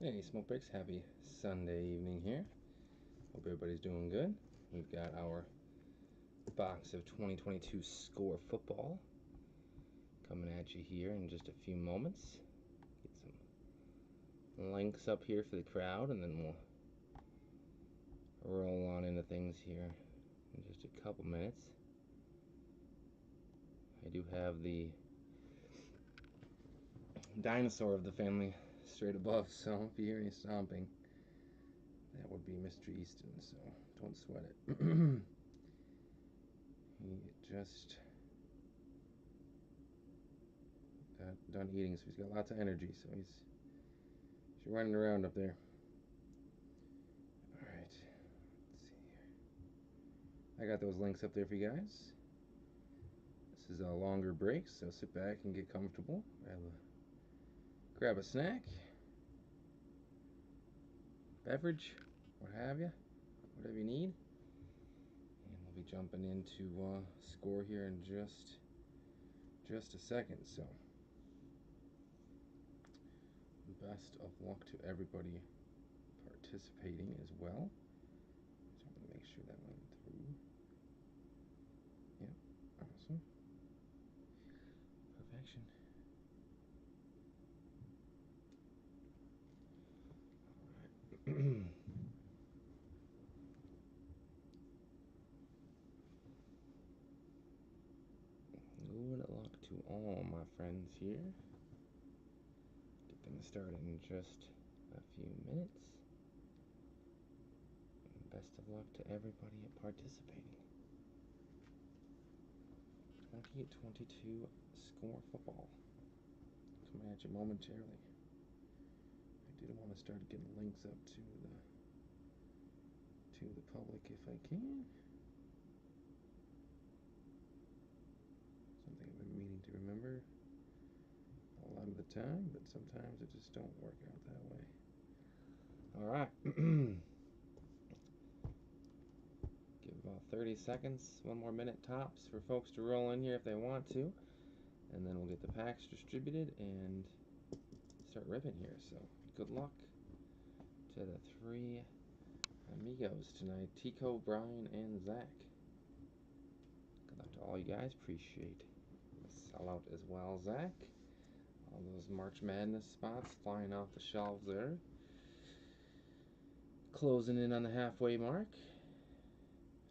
Hey, SmokeBreaks, happy Sunday evening here. Hope everybody's doing good. We've got our box of 2022 Score Football coming at you here in just a few moments. Get some links up here for the crowd, and then we'll roll on into things here in just a couple minutes. I do have the dinosaur of the family straight above, so if you hear any stomping, that would be Mr. Easton, so don't sweat it. He just got done eating, so he's got lots of energy, so he's running around up there. Alright, let's see here. I got those links up there for you guys. This is a longer break, so sit back and get comfortable. Grab a snack, beverage, what have you, whatever you need. And we'll be jumping into score here in just a second, so best of luck to everybody participating as well. So I'm going to make sure that went through. Yep, awesome. Perfection. Alright. Good luck to all my friends here. Get things started in just a few minutes. And best of luck to everybody participating. 2022 Score Football coming at you momentarily. I did want to start getting links up to the public if I can. Something I've been meaning to remember a lot of the time, but sometimes it just don't work out that way. All right. Give about 30 seconds, 1 more minute tops for folks to roll in here if they want to, and then we'll get the packs distributed and start ripping here. So good luck to the 3 amigos tonight, Tico, Brian, and Zach. Good luck to all you guys. Appreciate the sellout as well, Zach. All those March Madness spots flying off the shelves there. Closing in on the halfway mark.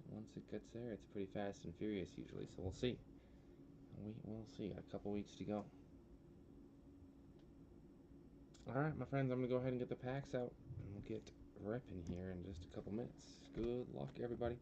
And once it gets there, it's pretty fast and furious usually, so we'll see. We will see. A couple weeks to go. Alright, my friends, I'm going to go ahead and get the packs out, and we'll get ripping here in just a couple minutes. Good luck, everybody.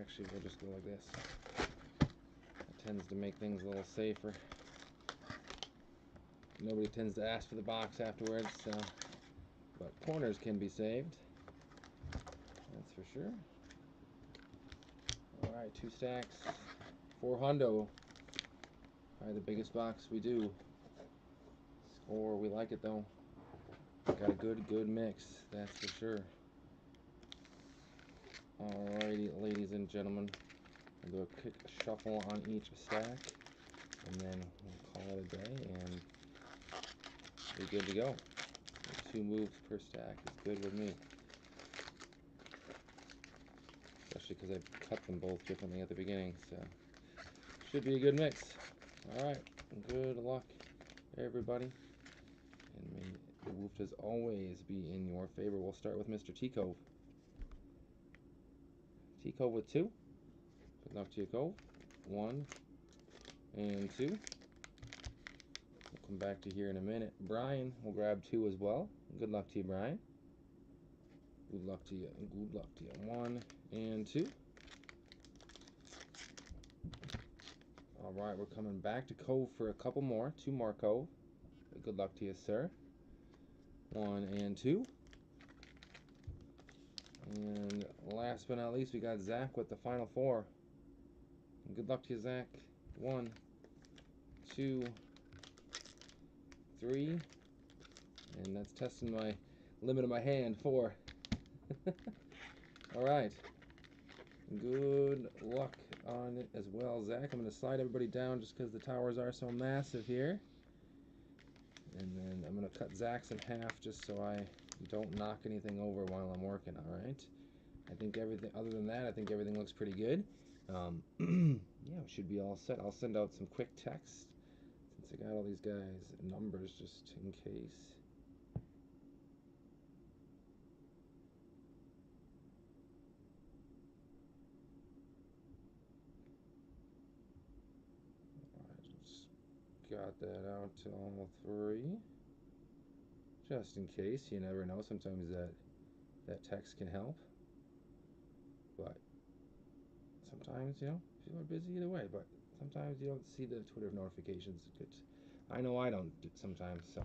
Actually, we'll just go like this. It tends to make things a little safer. Nobody tends to ask for the box afterwards, but corners can be saved. That's for sure. Alright, 2 stacks. 4 hundo. Probably the biggest box we do. Score, we like it though. Got a good mix, that's for sure. Alrighty, ladies and gentlemen, we'll do a quick shuffle on each stack, and then we'll call it a day, and be good to go. 2 moves per stack is good with me. Especially because I cut them both differently at the beginning, so should be a good mix. Alright, good luck, everybody. And may the wooftas always be in your favor. We'll start with Mr. T-Cove. T-Cove with 2. Good luck to you, Cove. 1 and 2. We'll come back to here in a minute. Brian will grab 2 as well. Good luck to you, Brian. Good luck to you. Good luck to you. 1 and 2. Alright, we're coming back to Cove for a couple more. 2 more, Cove. Good luck to you, sir. 1 and 2. And last but not least, we got Zach with the final 4. Good luck to you, Zach. 1, 2, 3, and that's testing my limit of my hand. 4. All right. Good luck on it as well, Zach. I'm going to slide everybody down just because the towers are so massive here. And then I'm going to cut Zach's in half just so I don't knock anything over while I'm working, all right? I think everything, other than that, I think everything looks pretty good. Yeah, we should be all set. I'll send out some quick text since I got all these guys' numbers just in case. Got that out to all 3, just in case. You never know. Sometimes that text can help, but sometimes, you know, people are busy either way. But sometimes you don't see the Twitter notifications. I know I don't sometimes. So,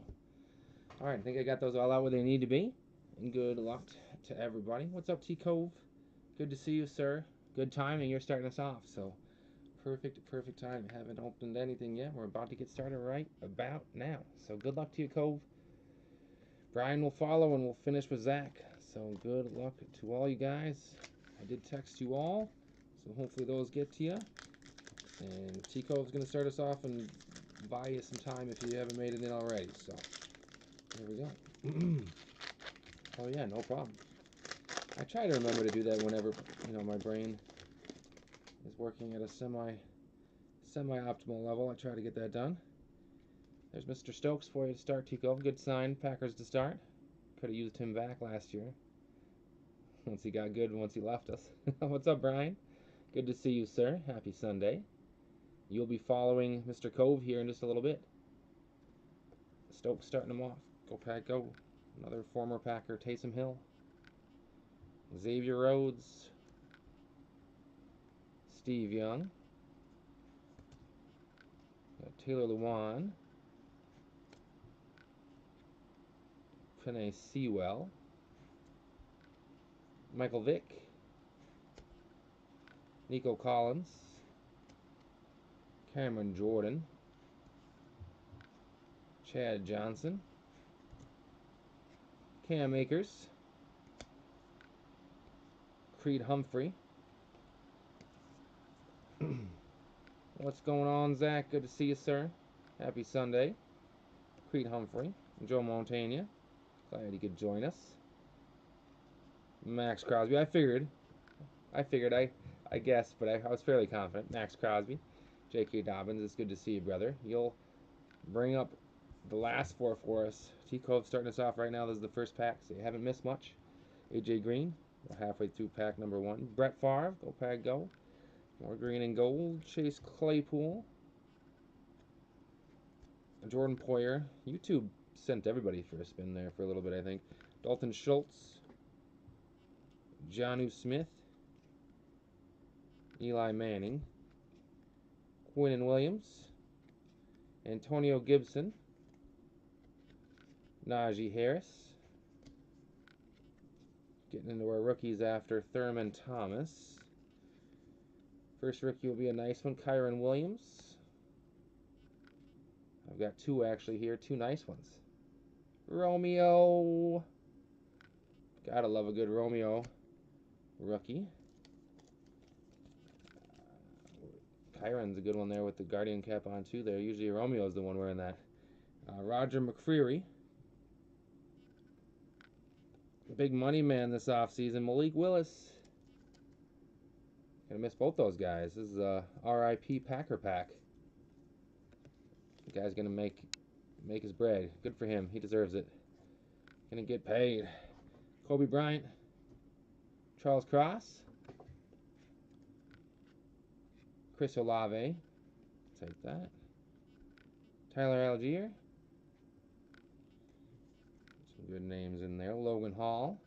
all right, I think I got those all out where they need to be. And good luck to everybody. What's up, T Cove? Good to see you, sir. Good timing. You're starting us off. So. Perfect time. Haven't opened anything yet. We're about to get started right about now. So good luck to you, Cove. Brian will follow and we'll finish with Zach. So good luck to all you guys. I did text you all, so hopefully those get to you. And T-Cove's going to start us off and buy you some time if you haven't made it in already. So there we go. Oh yeah, no problem. I try to remember to do that whenever, you know, my brain is working at a semi-optimal level. I try to get that done. There's Mr. Stokes for you to start, Tico. Good sign. Packers to start. Could have used him back last year. Once he got good and once he left us. What's up, Brian? Good to see you, sir. Happy Sunday. You'll be following Mr. Cove here in just a little bit. Stokes starting him off. Go Pack, go. Another former Packer, Taysom Hill. Xavier Rhodes. Steve Young. Got Taylor Lewan. Penei Sewell. Michael Vick. Nico Collins. Cameron Jordan. Chad Johnson. Cam Akers. Creed Humphrey. What's going on, Zach? Good to see you, sir. Happy Sunday. Creed Humphrey. Joe Montana. Glad he could join us. Max Crosby. I figured, I guessed, but I was fairly confident. Max Crosby. J.K. Dobbins. It's good to see you, brother. You'll bring up the last 4 for us. T-Cove starting us off right now. This is the first pack, so you haven't missed much. A.J. Green. We're halfway through pack number 1. Brett Favre. Go Pack, go. More green and gold. Chase Claypool. Jordan Poyer. YouTube sent everybody for a spin there for a little bit, I think. Dalton Schultz. Jonnu Smith. Eli Manning. Quinnen Williams. Antonio Gibson. Najee Harris. Getting into our rookies after Thurman Thomas. First rookie will be a nice one, Kyron Williams. I've got 2 actually here, 2 nice ones. Romeo. Gotta love a good Romeo rookie. Kyron's a good one there with the Guardian cap on too there. Usually Romeo's the one wearing that. Roger McCreary. Big money man this offseason, Malik Willis. Gonna miss both those guys. This is a RIP Packer pack. The guy's gonna make his bread. Good for him. He deserves it. Gonna get paid. Kobe Bryant. Charles Cross. Chris Olave. Take that. Tyler Algier. Some good names in there. Logan Hall.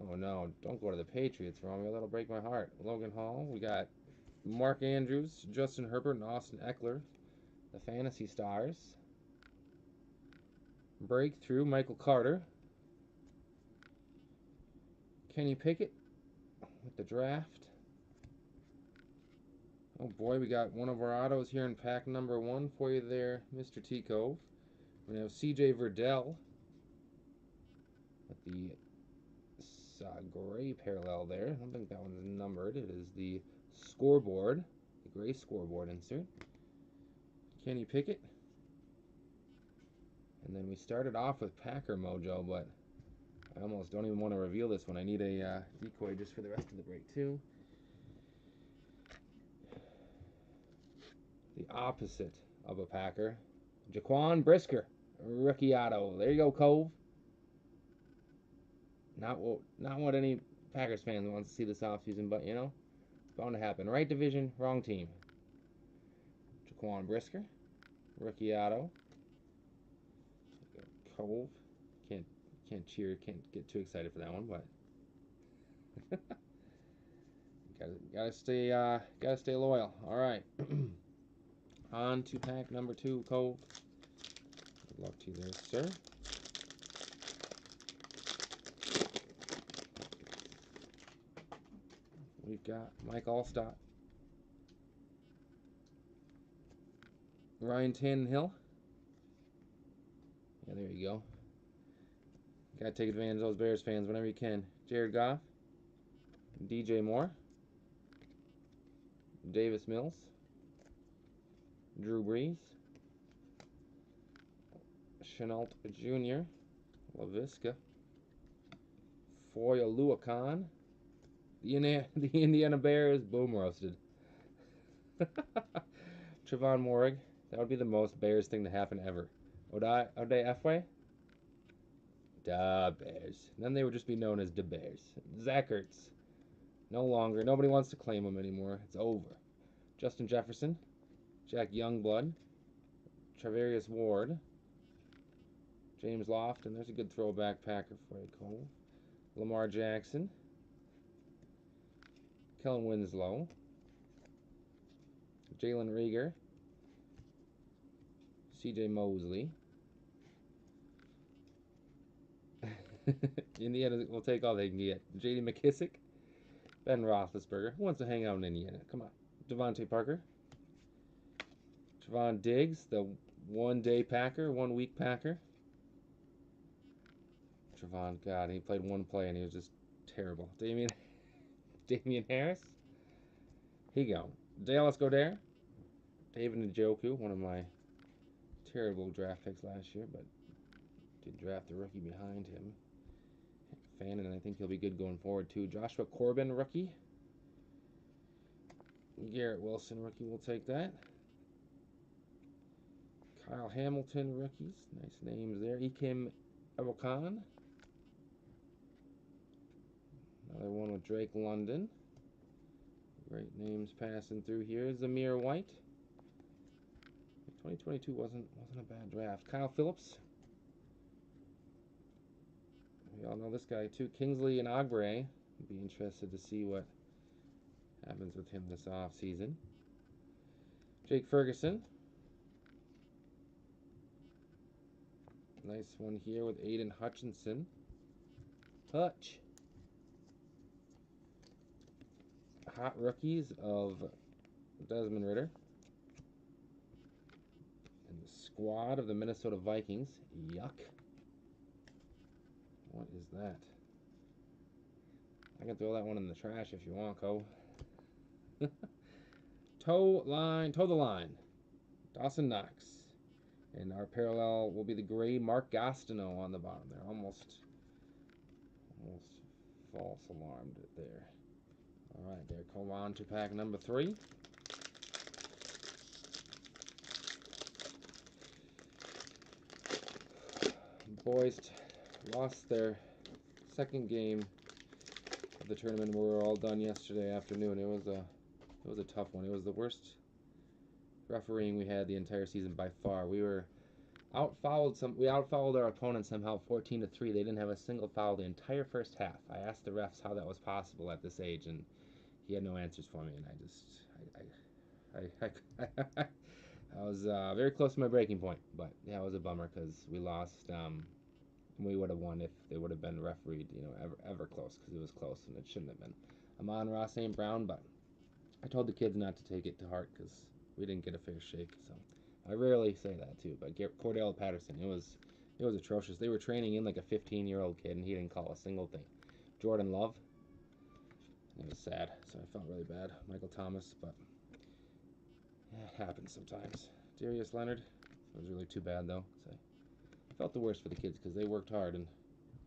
Oh no, don't go to the Patriots, Romeo. That'll break my heart. Logan Hall. We got Mark Andrews, Justin Herbert, and Austin Eckler. The Fantasy Stars. Breakthrough, Michael Carter. Kenny Pickett with the draft. Oh boy, we got one of our autos here in pack number 1 for you there, Mr. T Cove. We have CJ Verdell with the gray parallel there. I don't think that one's numbered. It is the scoreboard, the gray scoreboard insert. Kenny Pickett. And then we started off with Packer Mojo, but I almost don't even want to reveal this one. I need a decoy just for the rest of the break, too. The opposite of a Packer. Jaquan Brisker, rookie auto. There you go, Cove. Not what any Packers fans wants to see this offseason, but, you know, it's bound to happen. Right division, wrong team. Jaquan Brisker, rookie auto. Cove. Can't cheer, can't get too excited for that one, but gotta stay loyal. All right. On to pack number 2, Cove. Good luck to you there, sir. We've got Mike Allstott, Ryan Tannehill. Yeah, there you go. Gotta take advantage of those Bears fans whenever you can. Jared Goff, DJ Moore, Davis Mills, Drew Brees, Chenault Jr., LaVisca, Foy Aluakon, the Indiana Bears, boom roasted. Trevon Moehrig, that would be the most Bears thing to happen ever. Ode Efway, da Bears. And then they would just be known as da Bears. Zach Ertz, no longer. Nobody wants to claim him anymore. It's over. Justin Jefferson, Jack Youngblood, Travarius Ward, James Loft, and there's a good throwback Packer for you, Cole. Lamar Jackson, Kellen Winslow, Jalen Reagor, CJ Mosley. Indiana will take all they can get. J.D. McKissick, Ben Roethlisberger. Who wants to hang out in Indiana? Come on. Devontae Parker, Trevon Diggs, the one-day Packer, one-week Packer. Trevon, God, he played one play and he was just terrible. Damian Harris. Here you go. Dallas Goedert, David Njoku, one of my terrible draft picks last year, but did draft the rookie behind him. Fan, and I think he'll be good going forward too. Joshua Corbin, rookie. Garrett Wilson, rookie, we'll take that. Kyle Hamilton, rookies. Nice names there. Ikem Ewokan. Another one with Drake London. Great names passing through here. Zamir White. 2022 wasn't a bad draft. Kyle Phillips. We all know this guy too. Kingsley and Ogbre. Be interested to see what happens with him this off season. Jake Ferguson. Nice one here with Aiden Hutchinson. Hutch. Hot rookies of Desmond Ridder. And the squad of the Minnesota Vikings. Yuck. What is that? I can throw that one in the trash if you want, Cole. Toe the line. Dawson Knox. And our parallel will be the gray Mark Gastineau on the bottom there. Almost false alarmed there. All right, there. Come on to pack number 3. Boys lost their second game of the tournament. We were all done yesterday afternoon. It was a tough one. It was the worst refereeing we had the entire season by far. We were outfouled our opponents somehow 14-3. They didn't have a single foul the entire first half. I asked the refs how that was possible at this age, and he had no answers for me. And I was very close to my breaking point. But yeah, it was a bummer because we lost we would have won if they would have been refereed, you know, ever close, because it was close and it shouldn't have been. I'm on Ross St. Brown, but I told the kids not to take it to heart because we didn't get a fair shake. So I rarely say that too, but Cordell Patterson, it was atrocious. They were training in like a 15-year-old kid, and he didn't call a single thing. Jordan Love, it was sad, so I felt really bad. Michael Thomas, but yeah, it happens sometimes. Darius Leonard, it was really too bad though. So I felt the worst for the kids because they worked hard and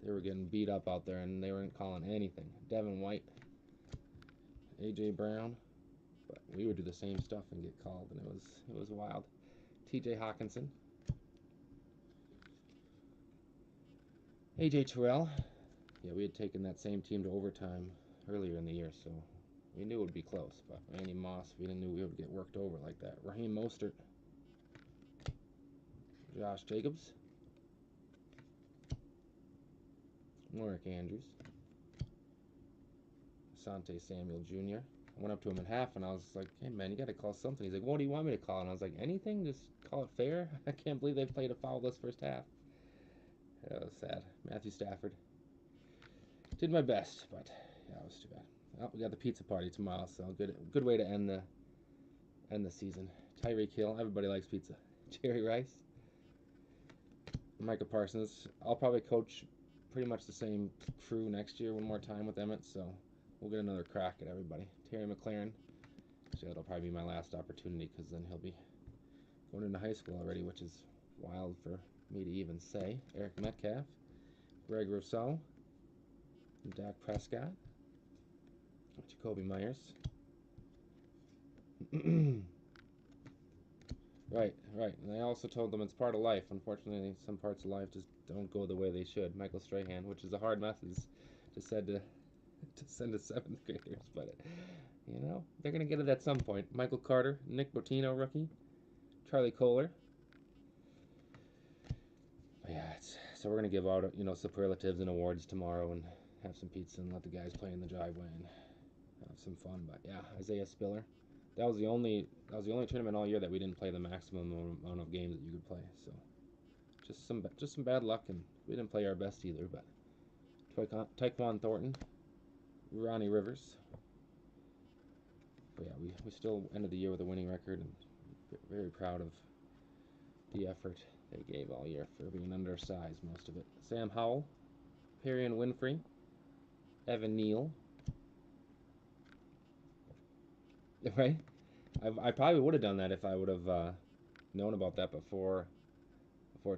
they were getting beat up out there and they weren't calling anything. Devin White, A.J. Brown, but we would do the same stuff and get called, and it was wild. T.J. Hawkinson, A.J. Terrell. Yeah, we had taken that same team to overtime earlier in the year, so we knew it would be close. But Randy Moss, we didn't know we would get worked over like that. Raheem Mostert, Josh Jacobs, Mark Andrews, Asante Samuel Jr. I went up to him at half and I was like, hey man, you got to call something. He's like, what do you want me to call? And I was like, anything, just call it fair. I can't believe they played a foul-less first half. That was sad. Matthew Stafford. Did my best, but yeah, it was too bad. Oh, we got the pizza party tomorrow, so good way to end the season. Tyreek Hill, everybody likes pizza. Jerry Rice, Micah Parsons. I'll probably coach pretty much the same crew next year, one more time with Emmett, so we'll get another crack at everybody. Terry McLaren. So that'll probably be my last opportunity because then he'll be going into high school already, which is wild for me to even say. Eric Metcalf, Greg Rousseau, Dak Prescott, Jacoby Myers. Right. And I also told them it's part of life. Unfortunately, some parts of life just don't go the way they should. Michael Strahan, which is a hard message to send to seventh graders, but you know they're gonna get it at some point. Michael Carter, Nick Bottino, rookie, Charlie Kohler. But yeah, so we're gonna give out superlatives and awards tomorrow and have some pizza and let the guys play in the driveway and have some fun. But yeah, Isaiah Spiller. That was the only tournament all year that we didn't play the maximum amount of games that you could play. So just some bad luck, and we didn't play our best either. But Tyquan Thornton, Ronnie Rivers. But yeah, we still ended the year with a winning record, and very proud of the effort they gave all year for being undersized, most of it. Sam Howell, Perrion Winfrey, Evan Neal. Right? I probably would have done that if I would have known about that before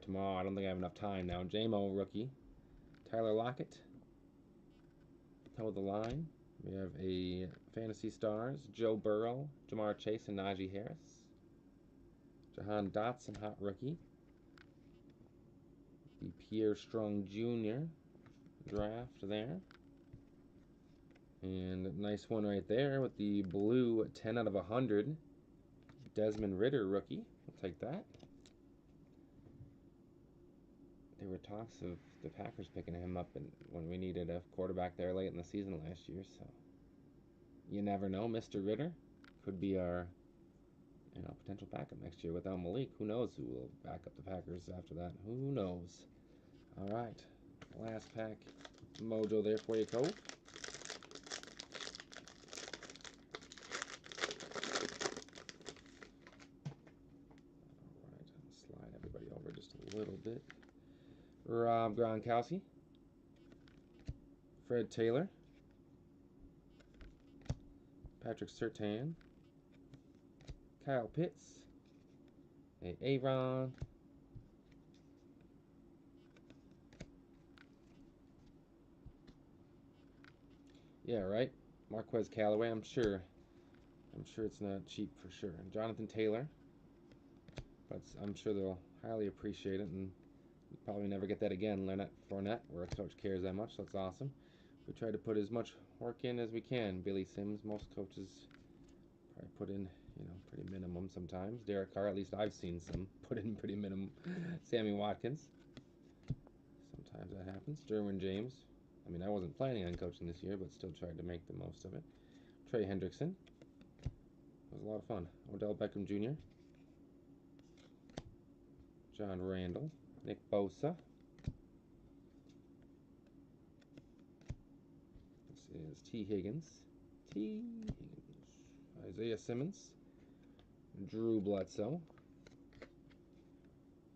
tomorrow. I don't think I have enough time now. J-Mo, rookie. Tyler Lockett, toe the line. We have a Fantasy Stars, Joe Burrow, Jamar Chase, and Najee Harris. Jahan Dotson, hot rookie. The Pierre Strong Jr. draft there. And a nice one right there with the blue 10 out of 100. Desmond Ridder, rookie. I'll take that. There were talks of the Packers picking him up when we needed a quarterback there late in the season last year. So you never know. Mr. Ridder could be our potential backup next year without Malik. Who knows who will back up the Packers after that? Who knows? All right. Last pack mojo there for you, Cole. Slide everybody over just a little bit. Rob Gronkowski, Fred Taylor, Patrick Surtain, Kyle Pitts, Aaron, yeah, right, Marquez Callaway. I'm sure it's not cheap for sure. And Jonathan Taylor, but I'm sure they'll highly appreciate it, and probably never get that again. Leonard Fournette, where a coach cares that much. That's awesome. We try to put as much work in as we can. Billy Sims, most coaches probably put in, pretty minimum sometimes. Derek Carr, at least I've seen some put in pretty minimum. Sammy Watkins, sometimes that happens. Derwin James, I mean, I wasn't planning on coaching this year, but still tried to make the most of it. Trey Hendrickson, it was a lot of fun. Odell Beckham Jr., John Randall, Nick Bosa, is T. Higgins. T. Higgins. Isaiah Simmons. Drew Bledsoe.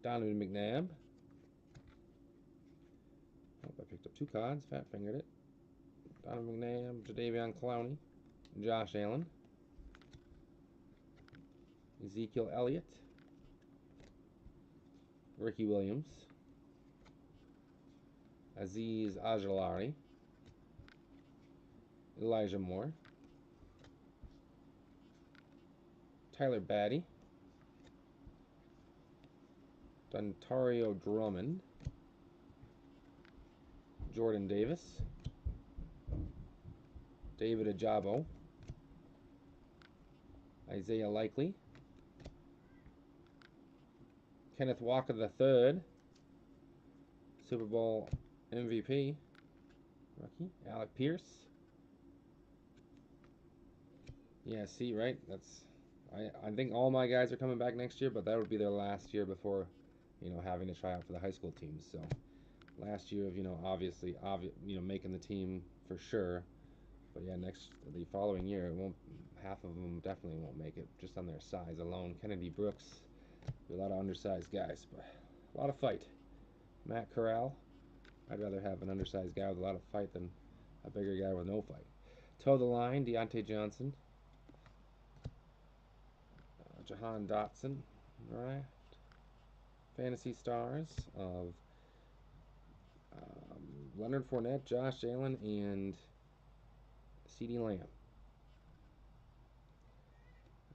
Donovan McNabb. Oh, I picked up 2 cards. Fat fingered it. Donovan McNabb, Jadeveon Clowney, Josh Allen, Ezekiel Elliott, Ricky Williams, Azeez Ojulari, Elijah Moore, Tyler Batty, Dontario Drummond, Jordan Davis, David Ajabo, Isaiah Likely, Kenneth Walker III, Super Bowl MVP, rookie, Alec Pierce. Yeah, see, right? I think all my guys are coming back next year, but that would be their last year before, having to try out for the high school teams. So, last year of, obviously, making the team for sure. But yeah, the following year, it won't. Half of them definitely won't make it, just on their size alone. Kennedy Brooks, a lot of undersized guys, but a lot of fight. Matt Corral, I'd rather have an undersized guy with a lot of fight than a bigger guy with no fight. Toe the line, Deontay Johnson, Jahan Dotson, right? Fantasy stars of Leonard Fournette, Josh Allen, and CeeDee Lamb.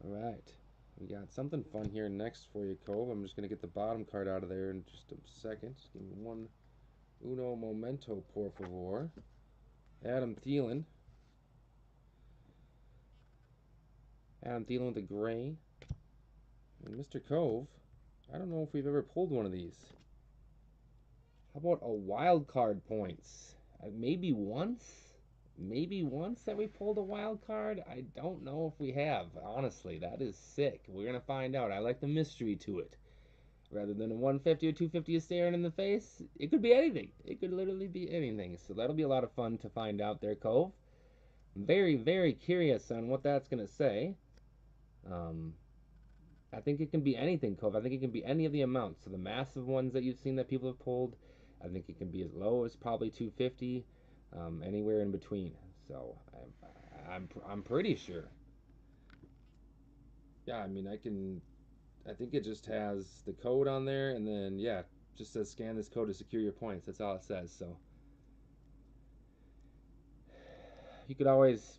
Alright, we got something fun here next for you, Cove. I'm just going to get the bottom card out of there in just a second. Just give me one uno momento, por favor. Adam Thielen. Adam Thielen with the gray. And Mr. Cove, I don't know if we've ever pulled one of these. How about a wild card points? Maybe once? Maybe once that we pulled a wild card? I don't know if we have. Honestly, that is sick. We're going to find out. I like the mystery to it. Rather than a 150 or 250 staring in the face, it could be anything. It could literally be anything. So that'll be a lot of fun to find out there, Cove. I'm very, very curious on what that's going to say. I think it can be anything, Cove. I think it can be any of the amounts. So the massive ones that you've seen that people have pulled, I think it can be as low as probably 250, anywhere in between. So I'm pretty sure. Yeah, I mean, I think it just has the code on there, and then yeah, just says scan this code to secure your points. That's all it says. So you could always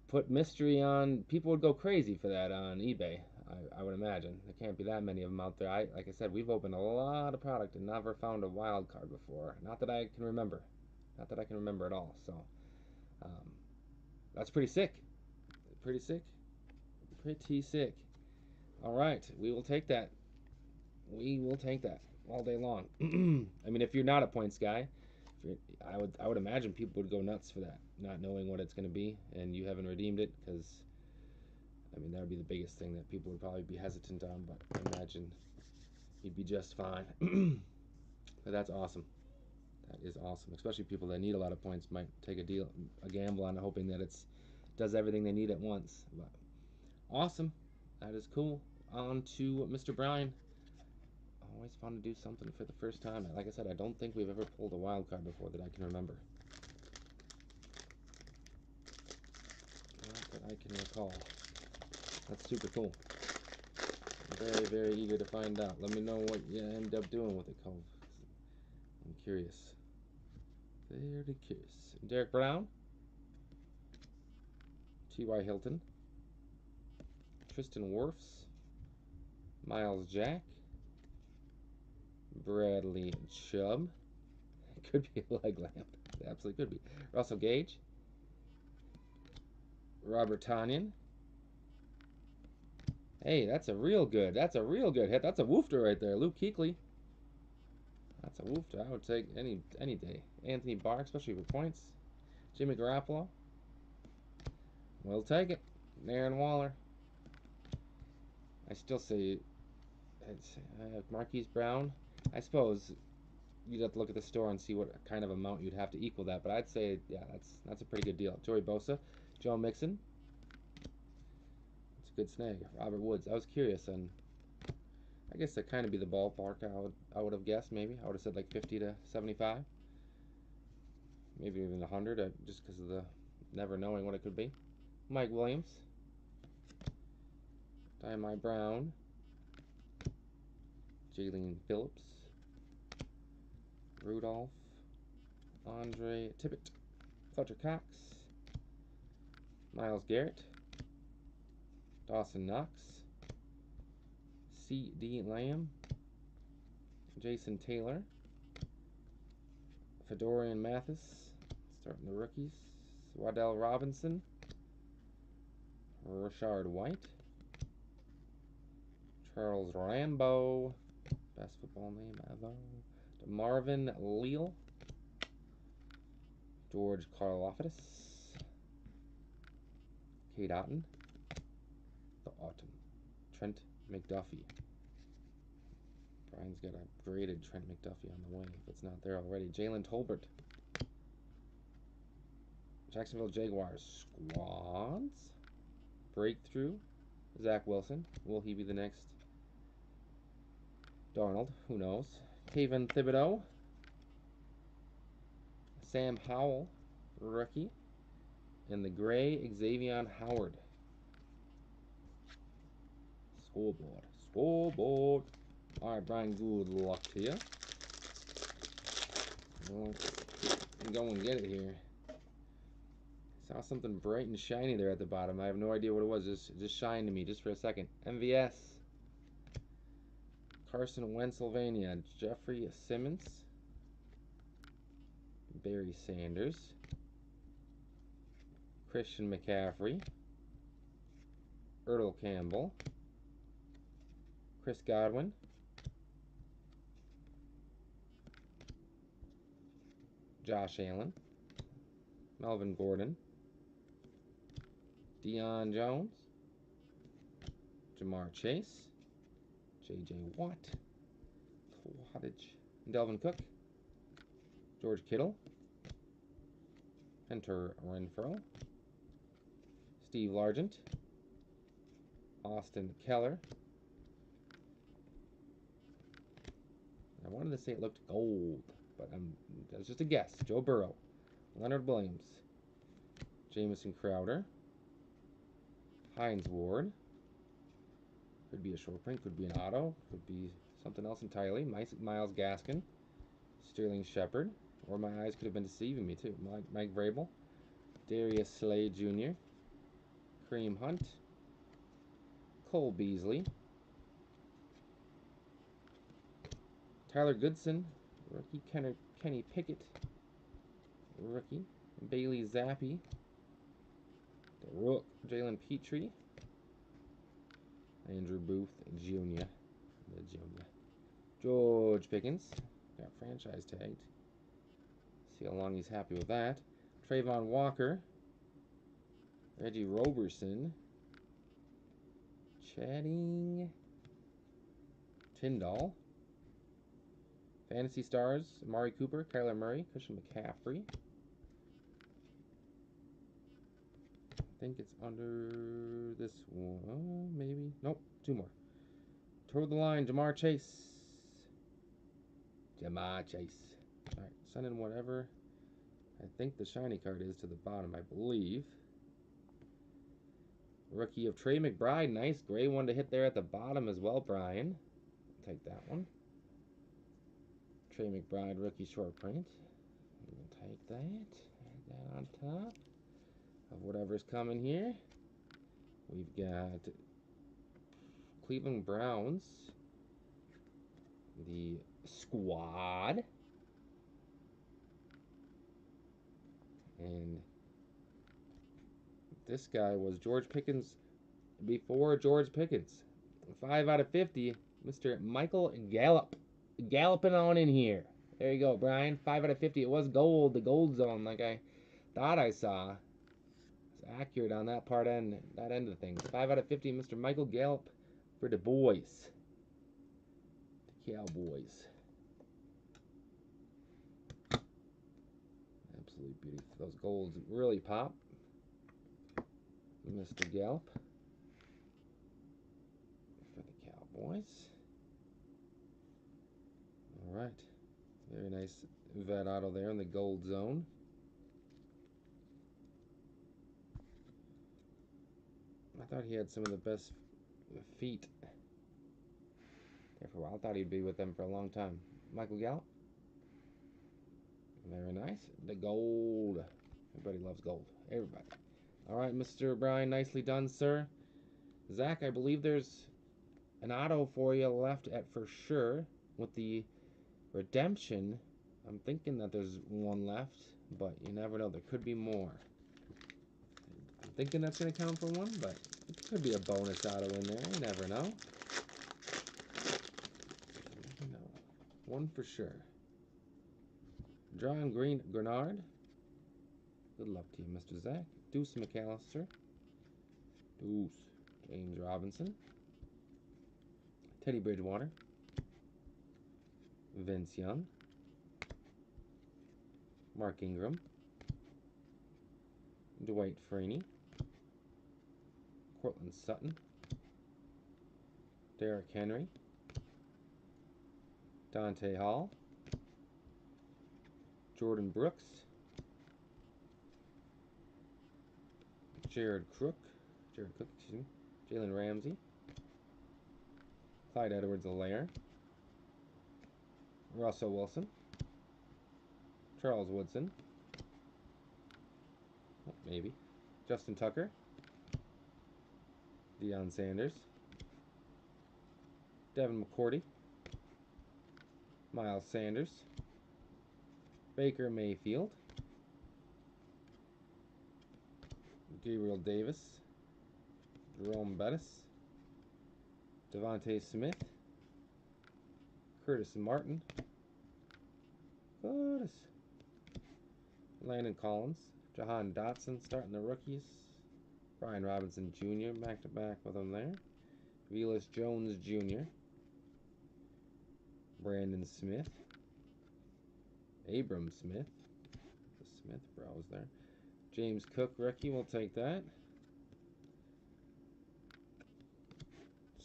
put mystery on. People would go crazy for that on eBay. I would imagine there can't be that many of them out there. Like I said, we've opened a lot of product and never found a wild card before. Not that I can remember. Not that I can remember at all. So that's pretty sick. Pretty sick. Pretty sick. All right, we will take that. We will take that all day long. I mean, if you're not a points guy, I would imagine people would go nuts for that, not knowing what it's going to be, and you haven't redeemed it, because I mean that would be the biggest thing that people would probably be hesitant on. But I imagine you'd be just fine. But that's awesome. That is awesome. Especially people that need a lot of points might take a gamble on hoping that it does everything they need at once. But awesome. That is cool. On to Mr. Brian. Always fun to do something for the first time. Like I said, I don't think we've ever pulled a wild card before that I can remember. Not that I can recall. That's super cool. I'm very, very eager to find out. Let me know what you end up doing with it, Cove. I'm curious. Very curious. Derek Brown. T.Y. Hilton. Tristan Wirfs. Miles Jack. Bradley Chubb. Could be a leg lamp. It absolutely could be. Russell Gage. Robert Tonyan. Hey, that's a real good hit. That's a woofter right there. Luke Kuechly. That's a woofter. I would take any day. Anthony Barr, especially for points. Jimmy Garoppolo. We'll take it. Darren Waller. I still say it's Marquise Brown. I suppose you'd have to look at the store and see what kind of amount you'd have to equal that. But I'd say, yeah, that's a pretty good deal. Joey Bosa, Joe Mixon. It's a good snag. Robert Woods. I was curious, and I guess that kind of be the ballpark I would have guessed. Maybe I would have said like 50 to 75, maybe even 100, just because of the never knowing what it could be. Mike Williams, Dynamite Brown, Jalen Phillips, Rudolph, Andre Tippett, Fletcher Cox, Myles Garrett, Dawson Knox, C.D. Lamb, Jason Taylor, Fedorian Mathis, starting the rookies, Waddell Robinson, Rashard White, Charles Rambo, best football name ever, Marvin Leal, George Karlaftis, Kate Otten, the Autumn, Trent McDuffie. Brian's got a graded Trent McDuffie on the way if it's not there already. Jalen Tolbert, Jacksonville Jaguars squads, breakthrough, Zach Wilson. Will he be the next Darnold? Who knows? Kayvon Thibodeau, Sam Howell, rookie, and the gray Xavier Howard. Scoreboard. Scoreboard. All right, Brian, good luck to you. Let's go and get it here. Saw something bright and shiny there at the bottom. I have no idea what it was. Just shined to me just for a second. MVS. Carson Pennsylvania. Jeffrey Simmons. Barry Sanders. Christian McCaffrey. Earl Campbell. Chris Godwin. Josh Allen. Melvin Gordon. Deion Jones. Jamar Chase. J.J. Watt. Wattage. Delvin Cook. George Kittle. Hunter Renfrow. Steve Largent. Austin Keller. I wanted to say it looked gold, but that's just a guess. Joe Burrow. Leonard Williams. Jamison Crowder. Hines Ward. Could be a short print, could be an auto, could be something else entirely. Myles Gaskin. Sterling Shepard. Or my eyes could have been deceiving me too. Mike Vrabel. Darius Slade Jr. Kareem Hunt. Cole Beasley. Tyler Goodson. Rookie. Kenny Pickett. Rookie. Bailey Zappi. The Rook. Jalen Petrie. Andrew Booth Jr. The Junior. George Pickens. Got franchise tagged. See how long he's happy with that. Trayvon Walker. Reggie Roberson. Channing Tyndall. Fantasy Stars. Amari Cooper. Kyler Murray. Christian McCaffrey. I think it's under this one. Oh, maybe. Nope. Two more. Toward the line. Jamar Chase. Jamar Chase. All right. Send in whatever I think the shiny card is to the bottom, I believe. Rookie of Trey McBride. Nice gray one to hit there at the bottom as well, Brian. Take that one. Trey McBride rookie short print. We'll take that. Add that on top of whatever's coming here. We've got Cleveland Browns. The squad. And this guy was George Pickens before George Pickens. 5 out of 50, Mr. Michael Gallup. Galloping on in here. There you go, Brian. 5 out of 50. It was gold, the gold zone, like I thought I saw. It's accurate on that end of things. 5 out of 50, Mr. Michael Gallup for the boys. The Cowboys. beauty. Those golds really pop. Mr. Gallup for the Cowboys. All right. Very nice vet auto there in the gold zone. I thought he had some of the best feet there for a while. I thought he'd be with them for a long time. Michael Gallup. Very nice. The gold. Everybody loves gold. Everybody. All right, Mr. Bryan, nicely done, sir. Zach, I believe there's an auto for you left at for sure with the redemption. I'm thinking that there's one left, but you never know. There could be more. I'm thinking that's going to count for one, but it could be a bonus auto in there. You never know. One for sure. John Grenard. Good luck to you, Mr. Zach. Deuce McAllister. Deuce. James Robinson. Teddy Bridgewater. Vince Young. Mark Ingram. Dwight Freeney. Cortland Sutton. Derrick Henry. Dante Hall. Jordan Brooks. Jared Cook, excuse me. Jalen Ramsey. Clyde Edwards-Helaire. Russell Wilson. Charles Woodson. Oh, maybe. Justin Tucker. Deion Sanders. Devin McCourty. Miles Sanders. Baker Mayfield. Gabriel Davis. Jerome Bettis. Devontae Smith. Curtis Martin. Landon Collins. Jahan Dotson starting the rookies. Brian Robinson Jr. back to back with them there. Velus Jones Jr. Brandon Smith. Abram Smith. The Smith bros there. James Cook rookie, we'll take that.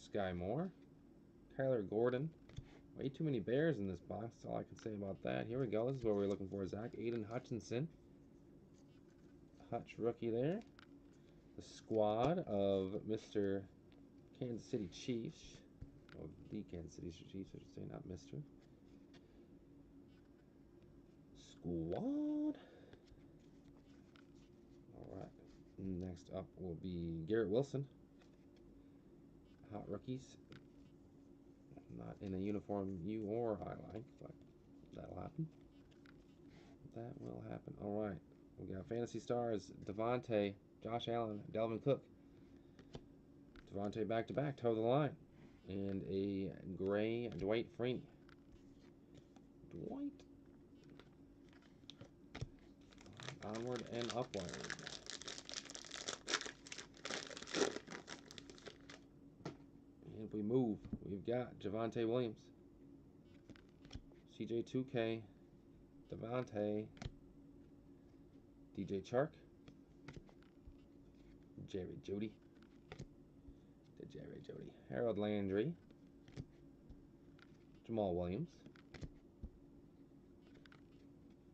Sky Moore. Kyler Gordon. Way too many Bears in this box. That's all I can say about that. Here we go. This is what we're looking for, Zach. Aiden Hutchinson. Hutch rookie there. The squad of Mr. Kansas City Chiefs. Oh, the Kansas City Chiefs, I should say, not Mr. Squad. Alright. Next up will be Garrett Wilson. Hot rookies. Not in a uniform you or I like, but that'll happen. That will happen. Alright. We got Fantasy Stars, Devontae, Josh Allen, Dalvin Cook. Devontae back to back, toe the line. And a gray Dwight Freeney. Dwight. Onward and upward. And if we move, we've got Javonte Williams. CJ2K. Devontae. DJ Chark. Jerry Jeudy. Harold Landry. Jamal Williams.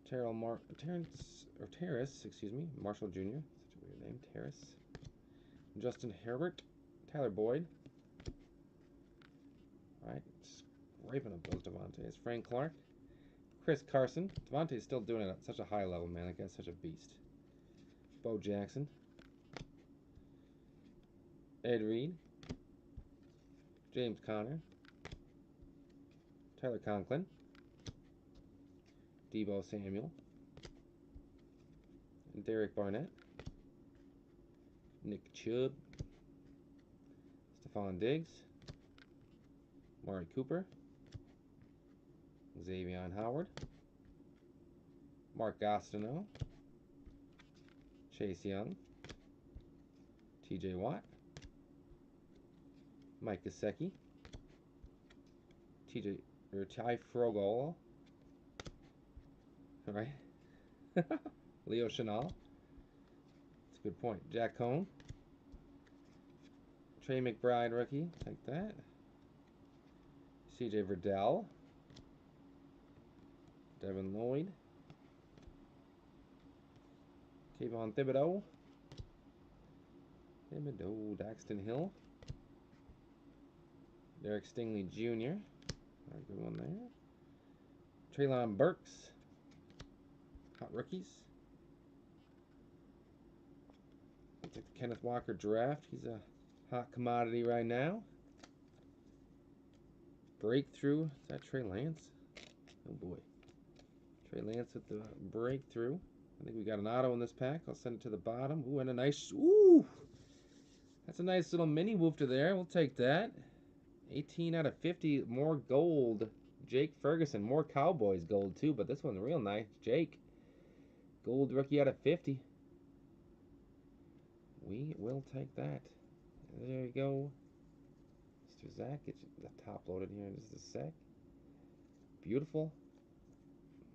Terrace, excuse me. Marshall Jr. Such a weird name. Terrace. Justin Herbert. Tyler Boyd. Alright. Scraping up those Devontaes. Frank Clark. Chris Carson. Devontae's still doing it at such a high level, man. That guy's such a beast. Bo Jackson. Ed Reed. James Conner. Tyler Conklin. Deebo Samuel. And Derek Barnett. Nick Chubb. Stephon Diggs. Maury Cooper. Xavier Howard. Mark Gastineau. Chase Young. TJ Watt. Mike Gesicki. Ty Frogol. Alright. Leo Chenal. That's a good point. Jack Cohn. Trey McBride rookie. Take that. CJ Verdell. Devin Lloyd. Kayvon Thibodeau. Daxton Hill. Derek Stingley Jr. Alright, good one there. Treylon Burks. Hot rookies. Looks like the Kenneth Walker draft. He's a hot commodity right now. Breakthrough. Is that Trey Lance? Oh boy. Trey Lance with the breakthrough. I think we got an auto in this pack. I'll send it to the bottom. Ooh, and a nice... Ooh! That's a nice little mini woofter there. We'll take that. 18 out of 50. More gold. Jake Ferguson. More Cowboys gold, too. But this one's real nice. Jake. Gold rookie out of 50. We will take that. There you go. Mr. Zach, get the top loaded here in just a sec. Beautiful.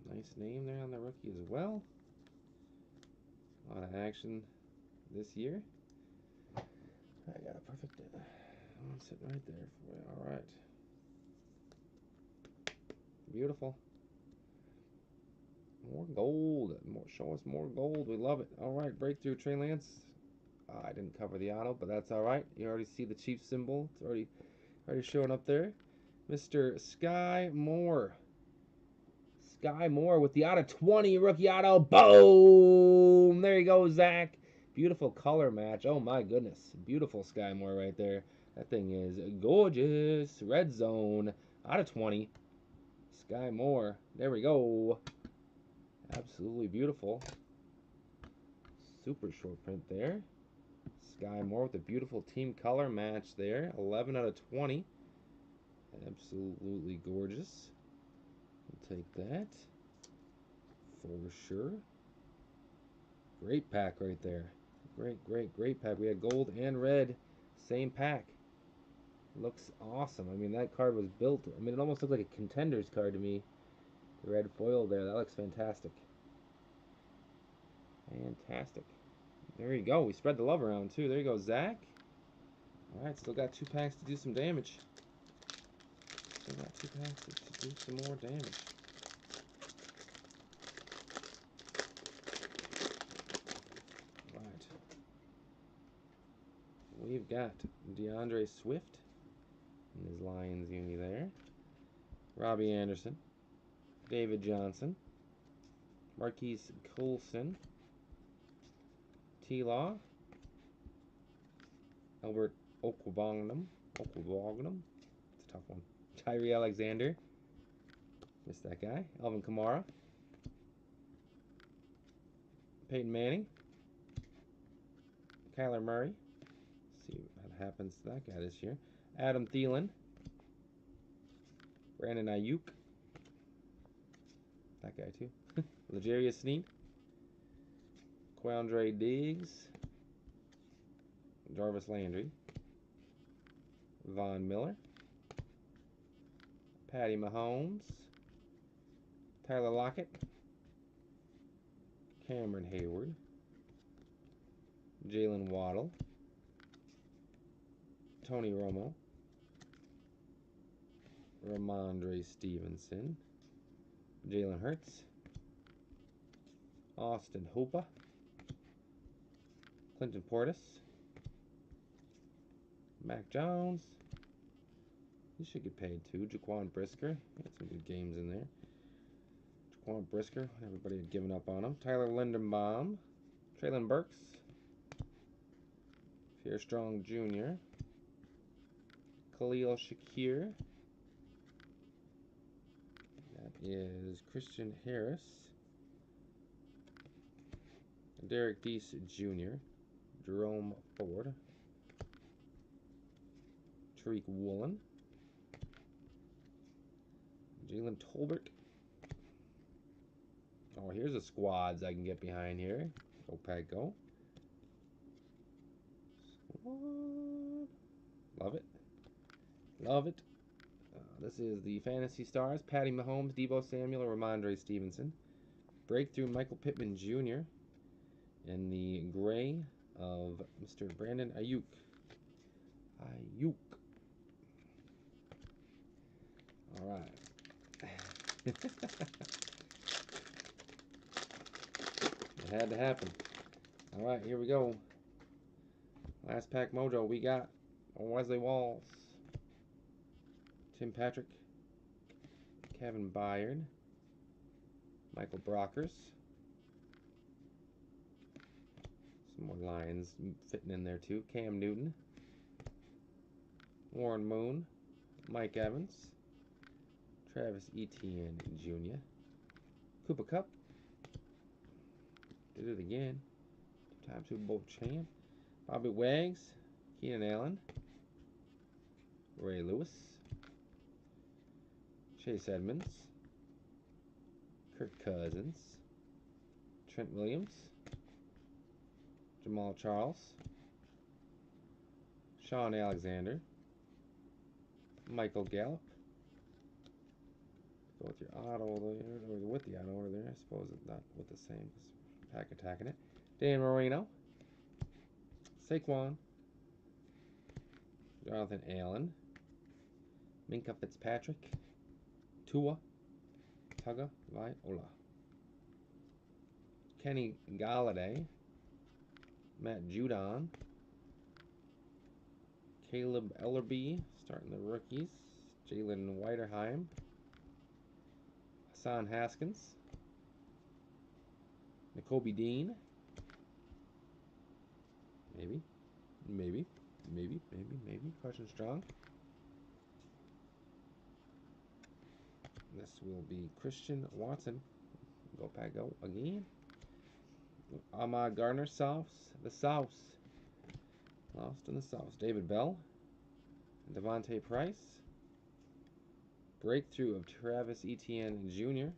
Nice name there on the rookie as well. A lot of action this year. I got a perfect one sitting right there for you. All right. Beautiful. More gold. Show us more gold. We love it. All right, breakthrough Trey Lance. I didn't cover the auto, but that's all right. You already see the Chiefs symbol. It's already showing up there. Mr. Sky Moore. Sky Moore with the out of 20 rookie auto. Boom! There you go, Zach. Beautiful color match. Oh my goodness. Beautiful Sky Moore right there. That thing is gorgeous. Red zone. Out of 20. Sky Moore. There we go. Absolutely beautiful. Super short print there. Sky Moore with a beautiful team color match there. 11 out of 20. Absolutely gorgeous. We'll take that. For sure. Great pack right there. Great pack. We had gold and red. Same pack. Looks awesome. I mean, that card was built. I mean, it almost looked like a Contenders card to me. The red foil there. That looks fantastic. Fantastic. There you go. We spread the love around, too. There you go, Zach. All right, still got 2 packs to do some damage. Still got 2 packs to do some more damage. All right. We've got DeAndre Swift in his Lions uni there. Robbie Anderson. David Johnson. Marquise Colson. T-Law. Albert Okwuegbunam. It's a tough one. Tyree Alexander. Missed that guy. Alvin Kamara. Peyton Manning. Kyler Murray. See what happens to that guy this year. Adam Thielen. Brandon Ayuk. That guy too. L'Jarius Sneed. Quandre Diggs. Jarvis Landry. Von Miller. Patty Mahomes. Tyler Lockett. Cameron Hayward. Jalen Waddle. Tony Romo. Ramondre Stevenson. Jalen Hurts. Austin Hooper. Clinton Portis. Mac Jones. He should get paid too. Jaquan Brisker. Got some good games in there. Jaquan Brisker. Everybody had given up on him. Tyler Linderbaum. Treylon Burks. Pierre Strong Jr. Khalil Shakir. That is Christian Harris. Derek Deese Jr. Jerome Ford. Tariq Woolen. Jalen Tolbert. Oh, here's the squads I can get behind here. Go Pack Go. Squad. Love it. Love it. This is the Fantasy Stars. Patty Mahomes, Deebo Samuel, Ramondre Stevenson. Breakthrough Michael Pittman Jr. And the gray of Mr. Brandon Ayuk. Ayuk. All right. It had to happen. All right, here we go. Last pack mojo. We got Wesley Walls, Tim Patrick, Kevin Byard, Michael Brockers. Some more Lions fitting in there too. Cam Newton, Warren Moon, Mike Evans, Travis Etienne Jr., Cooper Kupp. Did it again. Two-time Super Bowl champ. Bobby Wags, Keenan Allen, Ray Lewis, Chase Edmonds, Kirk Cousins, Trent Williams, Jamal Charles, Sean Alexander, Michael Gallup. Go with your auto there, or with the auto over there. I suppose it's not with the same pack attacking it. Dan Marino, Saquon, Jonathan Allen, Minka Fitzpatrick, Tua Tagovailoa, Kenny Galladay, Matt Judon, Caleb Ellerby, starting the rookies, Jalen Whiterheim, Hassan Haskins, Nakobe Dean, maybe, Carson Strong. This will be Christian Watson. Go pack, go again. Ahmad Gardner, South, the South. Lost in the South. David Bell, Devontae Price. Breakthrough of Travis Etienne Jr.,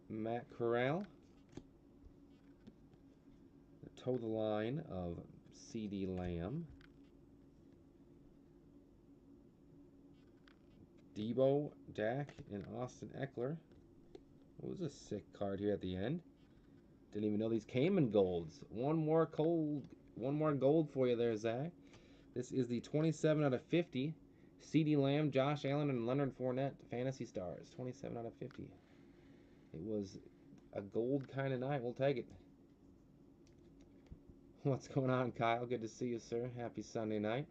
Matt Corral. The toe the line of CeeDee Lamb. Debo, Dak, and Austin Eckler. What was a sick card here at the end? Didn't even know these came in golds. One more gold for you there, Zach. This is the 27 out of 50. CeeDee Lamb, Josh Allen, and Leonard Fournette Fantasy Stars. 27 out of 50. It was a gold kind of night. We'll take it. What's going on, Kyle? Good to see you, sir. Happy Sunday night.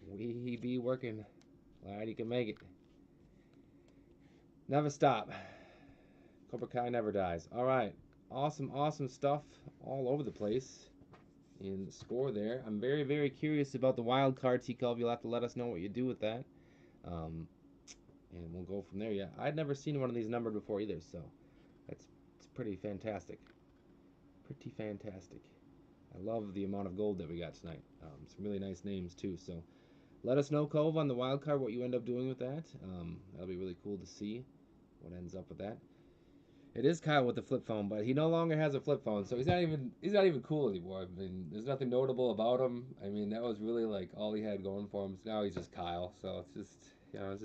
We be working. Glad you can make it. Never stop. Cobra Kai never dies. All right. Awesome stuff all over the place in score there. I'm very, very curious about the wild card, T-Cove. You'll have to let us know what you do with that. And we'll go from there. Yeah, I'd never seen one of these numbered before either, so it's pretty fantastic. Pretty fantastic. I love the amount of gold that we got tonight. Some really nice names too. So let us know, Cove, on the wild card what you end up doing with that. That'll be really cool to see what ends up with that. It is Kyle with the flip phone, but he no longer has a flip phone, so he's not even cool anymore. I mean, there's nothing notable about him. I mean, that was really like all he had going for him. So now he's just Kyle. So it's just, you know, it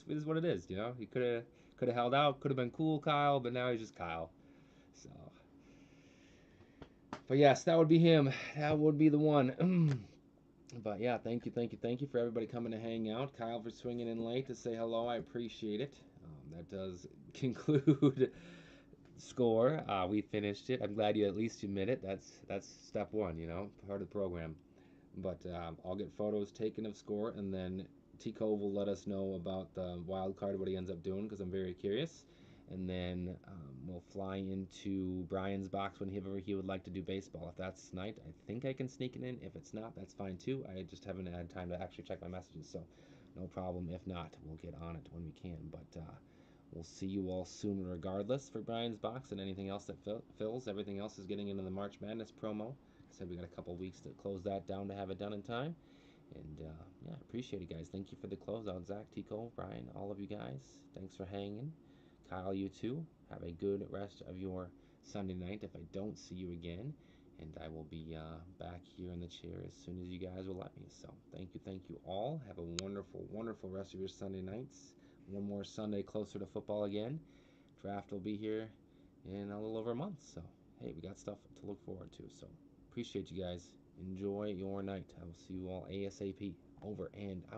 is what it is. You know, he could have held out, could have been cool, Kyle, but now he's just Kyle. So, but yes, that would be him. That would be the one. But yeah, thank you for everybody coming to hang out. Kyle for swinging in late to say hello. I appreciate it. That does conclude score. We finished it. I'm glad you at least admit it. That's step one, you know, part of the program. But I'll get photos taken of score, and then T-Cove will let us know about the wild card, what he ends up doing, because I'm very curious. And then we'll fly into Brian's box whenever he would like to do baseball. If that's tonight, I think I can sneak it in. If it's not, that's fine too. I just haven't had time to actually check my messages, so no problem. If not, we'll get on it when we can. But we'll see you all soon regardless for Brian's box and anything else that fills. Everything else is getting into the March Madness promo. I said we got a couple weeks to close that down to have it done in time. And yeah, appreciate it, guys. Thank you for the closeout, Zach, Tico, Brian, all of you guys. Thanks for hanging. Kyle, you too. Have a good rest of your Sunday night if I don't see you again. And I will be back here in the chair as soon as you guys will let me. So thank you all. Have a wonderful, wonderful rest of your Sunday nights. One more Sunday closer to football again. Draft will be here in a little over a month. So, hey, we got stuff to look forward to. So, appreciate you guys. Enjoy your night. I will see you all ASAP. Over and out.